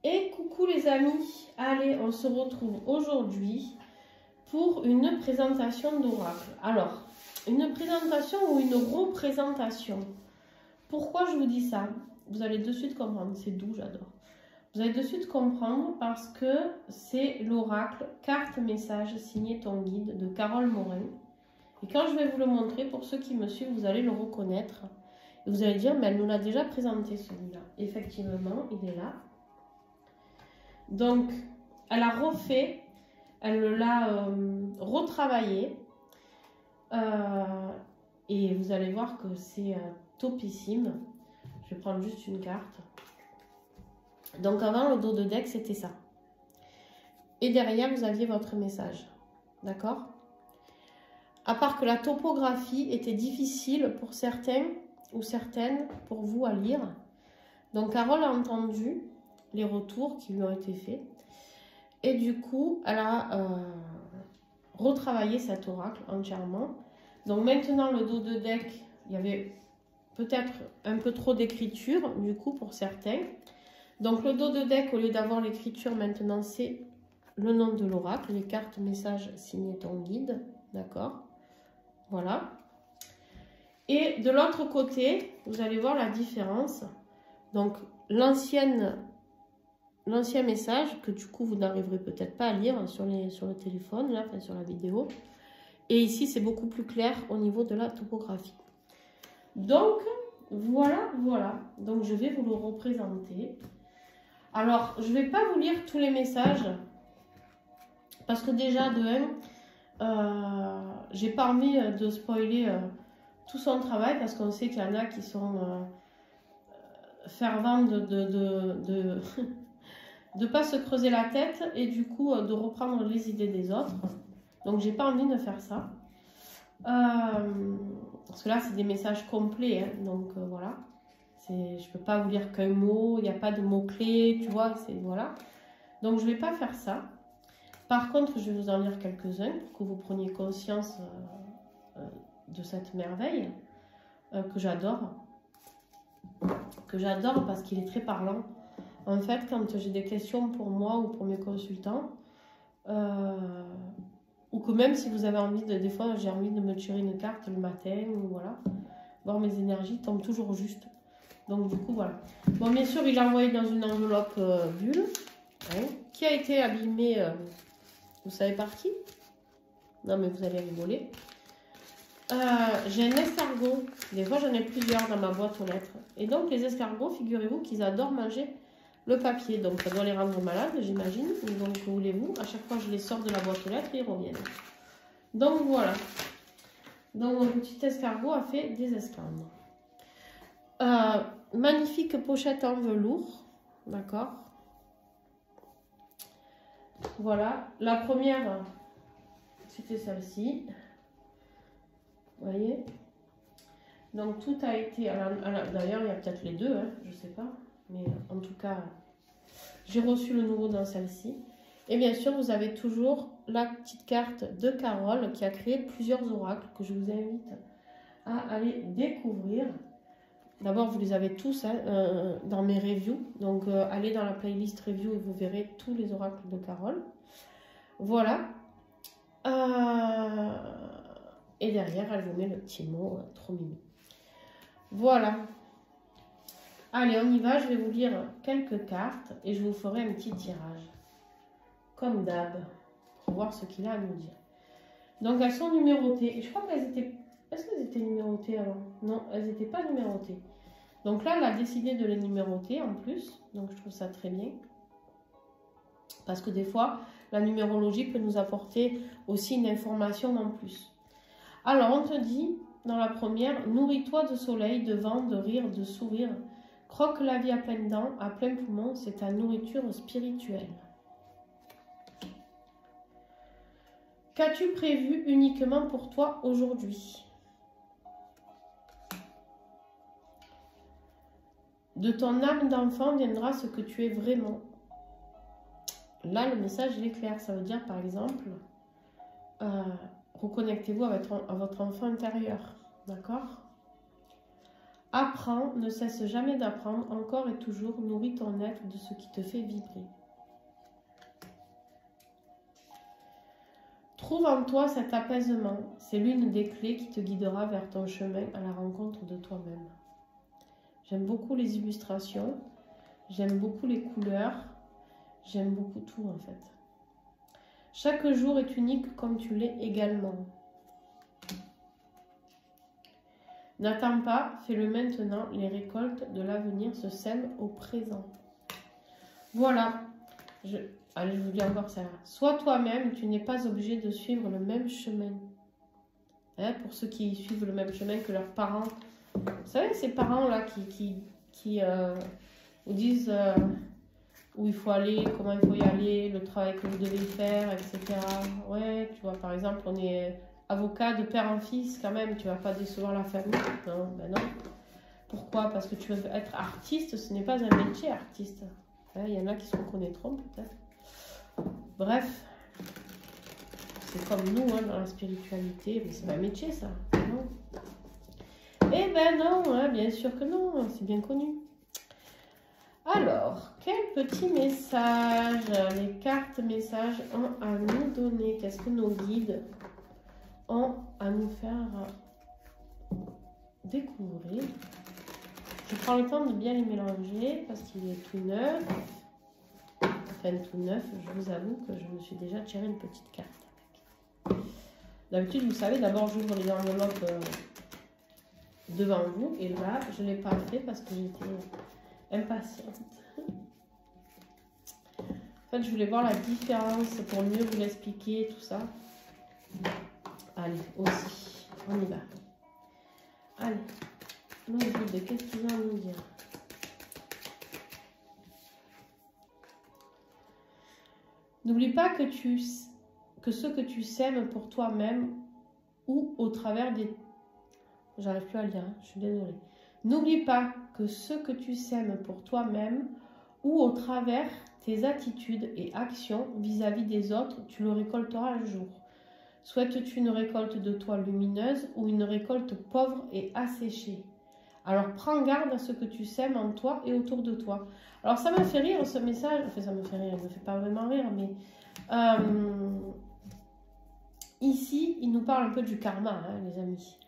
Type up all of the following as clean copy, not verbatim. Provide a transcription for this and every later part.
Et coucou les amis, allez, on se retrouve aujourd'hui pour une présentation d'oracle. Alors, une présentation ou une représentation. Pourquoi je vous dis ça? Vous allez de suite comprendre, c'est doux, j'adore. Vous allez de suite comprendre parce que c'est l'oracle carte message signé ton guide de Carole Morin. Et quand je vais vous le montrer, pour ceux qui me suivent, vous allez le reconnaître. Et vous allez dire, mais elle nous l'a déjà présenté celui-là. Effectivement, il est là. Donc, elle a refait, elle l'a retravaillé. Et vous allez voir que c'est topissime. Je vais prendre juste une carte. Donc, avant, le dos de deck, c'était ça. Et derrière, vous aviez votre message. D'accord? À part que la topographie était difficile pour certains ou certaines, pour vous à lire. Donc, Carole a entendu les retours qui lui ont été faits. Et du coup, elle a retravaillé cet oracle entièrement. Donc maintenant, le dos de deck, il y avait peut-être un peu trop d'écriture, du coup, pour certains. Donc le dos de deck, au lieu d'avoir l'écriture, maintenant, c'est le nom de l'oracle, les cartes messages signées ton guide. D'accord? Voilà. Et de l'autre côté, vous allez voir la différence. Donc l'ancien message, que du coup vous n'arriverez peut-être pas à lire sur le téléphone, là, enfin sur la vidéo. Et ici, c'est beaucoup plus clair au niveau de la topographie. Donc, voilà. Donc, je vais vous le représenter. Alors, je ne vais pas vous lire tous les messages. Parce que déjà, de un, j'ai pas envie de spoiler tout son travail. Parce qu'on sait qu'il y en a qui sont fervents de ne pas se creuser la tête et du coup de reprendre les idées des autres. Donc j'ai pas envie de faire ça. Parce que là c'est des messages complets, hein, donc voilà. Je peux pas vous lire qu'un mot, il n'y a pas de mots-clés, tu vois, voilà. Donc je vais pas faire ça. Par contre, je vais vous en lire quelques-uns pour que vous preniez conscience de cette merveille que j'adore. Que j'adore parce qu'il est très parlant. En fait, quand j'ai des questions pour moi ou pour mes consultants, ou que même si vous avez envie des fois j'ai envie de me tirer une carte le matin, ou voilà, voir mes énergies tombent toujours juste. Donc du coup, voilà. Bon, bien sûr, il a envoyé dans une enveloppe bulle, hein, qui a été abîmée, vous savez par qui? Non, mais vous allez rigoler. J'ai un escargot. Des fois, j'en ai plusieurs dans ma boîte aux lettres. Et donc, les escargots, figurez-vous qu'ils adorent manger le papier, donc ça doit les rendre malades, j'imagine. Donc, que voulez-vous? À chaque fois que je les sors de la boîte aux lettres, ils reviennent. Donc, voilà. Donc, mon petit escargot a fait des esclandres. Magnifique pochette en velours. D'accord? Voilà. La première, c'était celle-ci. Vous voyez? Donc, tout a été... D'ailleurs, il y a peut-être les deux, hein, je ne sais pas. Mais en tout cas, j'ai reçu le nouveau dans celle-ci. Et bien sûr, vous avez toujours la petite carte de Carole qui a créé plusieurs oracles que je vous invite à aller découvrir. D'abord, vous les avez tous hein, dans mes reviews. Donc, allez dans la playlist review et vous verrez tous les oracles de Carole. Voilà. Et derrière, elle vous met le petit mot trop mimi. Voilà. Allez, on y va, je vais vous lire quelques cartes et je vous ferai un petit tirage. Comme d'hab, pour voir ce qu'il a à nous dire. Donc, elles sont numérotées. Et je crois qu'elles étaient... Est-ce qu'elles étaient numérotées alors? Non, elles n'étaient pas numérotées. Donc là, elle a décidé de les numéroter en plus. Donc, je trouve ça très bien. Parce que des fois, la numérologie peut nous apporter aussi une information en plus. Alors, on te dit, dans la première, nourris-toi de soleil, de vent, de rire, de sourire. Croque la vie à pleines dents, à plein poumon, c'est ta nourriture spirituelle. Qu'as-tu prévu uniquement pour toi aujourd'hui? De ton âme d'enfant viendra ce que tu es vraiment. Là, le message, il est clair. Ça veut dire, par exemple, reconnectez-vous à votre enfant intérieur. D'accord? Apprends, ne cesse jamais d'apprendre, encore et toujours, nourris ton être de ce qui te fait vibrer. Trouve en toi cet apaisement, c'est l'une des clés qui te guidera vers ton chemin à la rencontre de toi-même. J'aime beaucoup les illustrations, j'aime beaucoup les couleurs, j'aime beaucoup tout en fait. Chaque jour est unique comme tu l'es également. N'attends pas, fais-le maintenant, les récoltes de l'avenir se sèment au présent. Voilà, allez, je vous dis encore ça. Sois toi-même, tu n'es pas obligé de suivre le même chemin. Hein, pour ceux qui suivent le même chemin que leurs parents. Vous savez, ces parents-là qui vous disent où il faut aller, comment il faut y aller, le travail que vous devez faire, etc. Ouais, tu vois, par exemple, on est avocat de père en fils quand même, tu vas pas décevoir la famille. Non, ben non. Pourquoi? Parce que tu veux être artiste, ce n'est pas un métier artiste. Il y en a qui se reconnaîtront peut-être. Bref, c'est comme nous hein, dans la spiritualité, mais c'est pas un métier ça. Non. Eh ben non, hein, bien sûr que non, c'est bien connu. Alors, quel petit message les cartes messages ont à nous donner? Qu'est-ce que nos guides ont à nous faire découvrir? Je prends le temps de bien les mélanger parce qu'il est tout neuf. Enfin, tout neuf, je vous avoue que je me suis déjà tiré une petite carte avec. D'habitude, vous savez, d'abord j'ouvre les enveloppes devant vous. Et là, je ne l'ai pas fait parce que j'étais impatiente. En fait, je voulais voir la différence pour mieux vous l'expliquer, tout ça. Allez, aussi, on y va. Allez, nous, qu'est-ce qu'ils ont à nous dire? N'oublie pas que ce que tu sèmes pour toi-même ou au travers des... J'arrive plus à le dire, hein, je suis désolée. N'oublie pas que ce que tu sèmes pour toi-même ou au travers tes attitudes et actions vis-à-vis des autres, tu le récolteras un jour. Souhaites-tu une récolte de toi lumineuse ou une récolte pauvre et asséchée? Alors prends garde à ce que tu sèmes en toi et autour de toi. Alors ça me fait rire ce message, enfin ça me fait rire, il ne me fait pas vraiment rire, mais ici il nous parle un peu du karma, hein, les amis.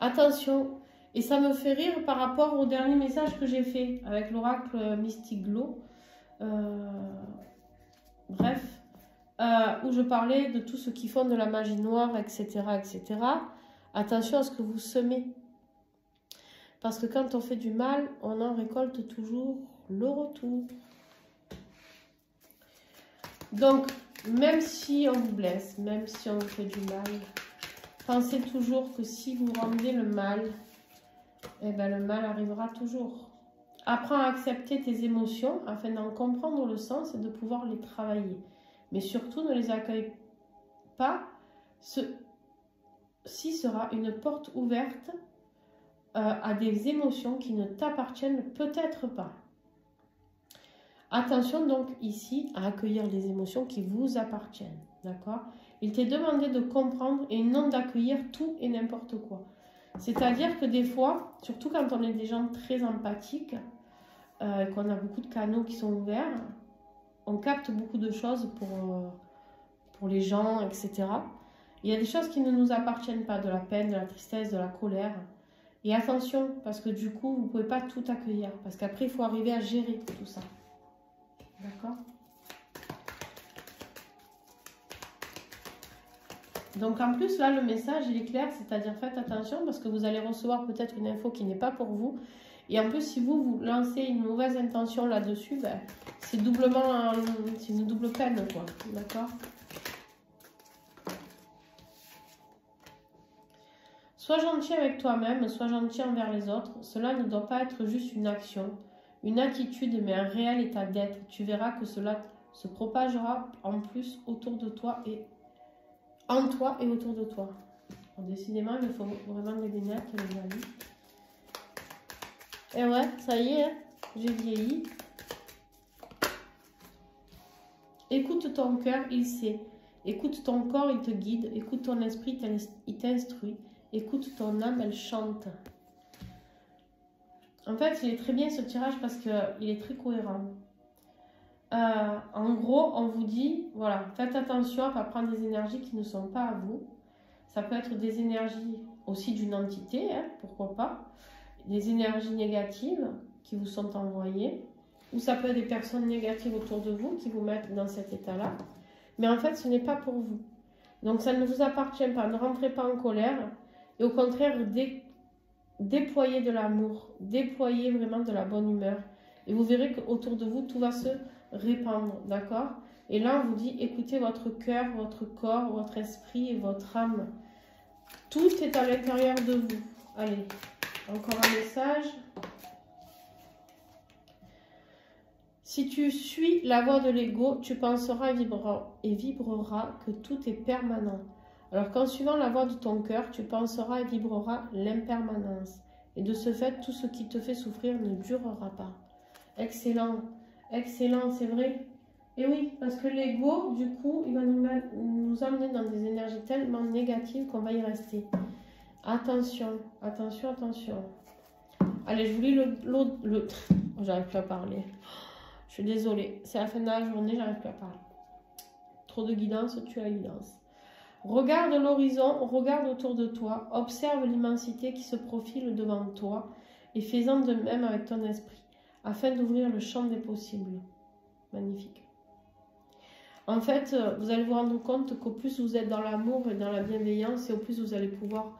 Attention, et ça me fait rire par rapport au dernier message que j'ai fait avec l'oracle Mystic Glow. Bref, où je parlais de tout ce qui font de la magie noire, etc., etc. Attention à ce que vous semez. Parce que quand on fait du mal, on en récolte toujours le retour. Donc, même si on vous blesse, même si on vous fait du mal, pensez toujours que si vous rendez le mal, eh ben le mal arrivera toujours. Apprends à accepter tes émotions afin d'en comprendre le sens et de pouvoir les travailler. Mais surtout, ne les accueille pas. Ceci sera une porte ouverte à des émotions qui ne t'appartiennent peut-être pas. Attention donc ici à accueillir les émotions qui vous appartiennent. D'accord? Il t'est demandé de comprendre et non d'accueillir tout et n'importe quoi. C'est-à-dire que des fois, surtout quand on est des gens très empathiques, qu'on a beaucoup de canaux qui sont ouverts, on capte beaucoup de choses pour les gens, etc. Il y a des choses qui ne nous appartiennent pas, de la peine, de la tristesse, de la colère. Et attention, parce que du coup, vous ne pouvez pas tout accueillir. Parce qu'après, il faut arriver à gérer tout ça. D'accord? Donc en plus, là, le message, il est clair, c'est-à-dire faites attention parce que vous allez recevoir peut-être une info qui n'est pas pour vous. Et en plus, si vous lancez une mauvaise intention là-dessus, ben, c'est doublement, c'est une double peine, quoi. D'accord? Sois gentil avec toi-même, sois gentil envers les autres. Cela ne doit pas être juste une action, une attitude, mais un réel état d'être. Tu verras que cela se propagera en plus autour de toi et en toi et autour de toi. Bon, décidément, il faut vraiment des lunettes, les amis. Et ouais, ça y est, hein, j'ai vieilli. Écoute ton cœur, il sait. Écoute ton corps, il te guide. Écoute ton esprit, il t'instruit. Écoute ton âme, elle chante. En fait, il est très bien ce tirage parce qu'il est très cohérent. En gros, on vous dit, voilà, faites attention à ne pas prendre des énergies qui ne sont pas à vous. Ça peut être des énergies aussi d'une entité, hein, pourquoi pas. Des énergies négatives qui vous sont envoyées. Ou ça peut être des personnes négatives autour de vous qui vous mettent dans cet état-là. Mais en fait, ce n'est pas pour vous. Donc, ça ne vous appartient pas. Ne rentrez pas en colère. Et au contraire, déployez de l'amour. Déployez vraiment de la bonne humeur. Et vous verrez qu'autour de vous, tout va se répandre. D'accord? Et là, on vous dit, écoutez votre cœur, votre corps, votre esprit et votre âme. Tout est à l'intérieur de vous. Allez, encore un message. Si tu suis la voie de l'ego, tu penseras et vibreras que tout est permanent. Alors qu'en suivant la voie de ton cœur, tu penseras et vibreras l'impermanence. Et de ce fait, tout ce qui te fait souffrir ne durera pas. Excellent, excellent, c'est vrai. Et oui, parce que l'ego, du coup, il va nous amener dans des énergies tellement négatives qu'on va y rester. Attention, attention, attention. Allez, je vous lis le... Oh, j'arrive plus à parler. Je suis désolée, c'est la fin de la journée, j'arrive plus à parler. Trop de guidance, tu as la guidance. Regarde l'horizon, regarde autour de toi, observe l'immensité qui se profile devant toi et fais-en de même avec ton esprit, afin d'ouvrir le champ des possibles. Magnifique. En fait, vous allez vous rendre compte qu'au plus vous êtes dans l'amour et dans la bienveillance, et au plus vous allez pouvoir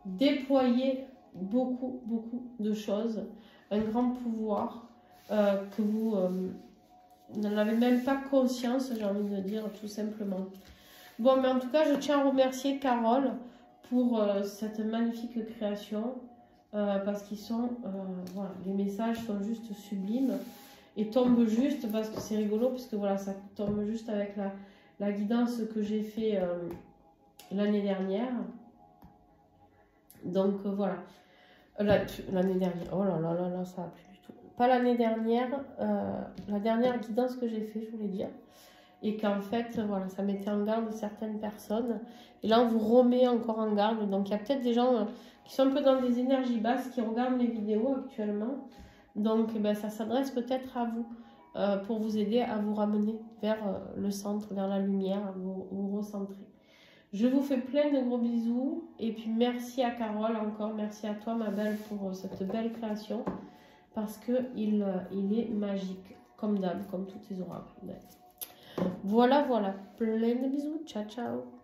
déployer beaucoup, beaucoup de choses, un grand pouvoir que vous n'en avez même pas conscience, j'ai envie de dire tout simplement. Bon, mais en tout cas, je tiens à remercier Carole pour cette magnifique création, parce qu'ils sont, voilà, les messages sont juste sublimes et tombent juste, parce que c'est rigolo, puisque voilà, ça tombe juste avec la guidance que j'ai fait l'année dernière. Donc voilà, l'année dernière, oh là là là là, ça a plu du tout. Pas l'année dernière, la dernière guidance que j'ai fait, je voulais dire. Et qu'en fait, voilà, ça mettait en garde certaines personnes. Et là, on vous remet encore en garde. Donc, il y a peut-être des gens qui sont un peu dans des énergies basses, qui regardent mes vidéos actuellement. Donc, ben, ça s'adresse peut-être à vous, pour vous aider à vous ramener vers le centre, vers la lumière, à vous recentrer. Je vous fais plein de gros bisous. Et puis, merci à Carole encore. Merci à toi, ma belle, pour cette belle création. Parce qu'il est magique, comme d'hab, comme tous tes oracles. Voilà, voilà. Plein de bisous. Ciao, ciao.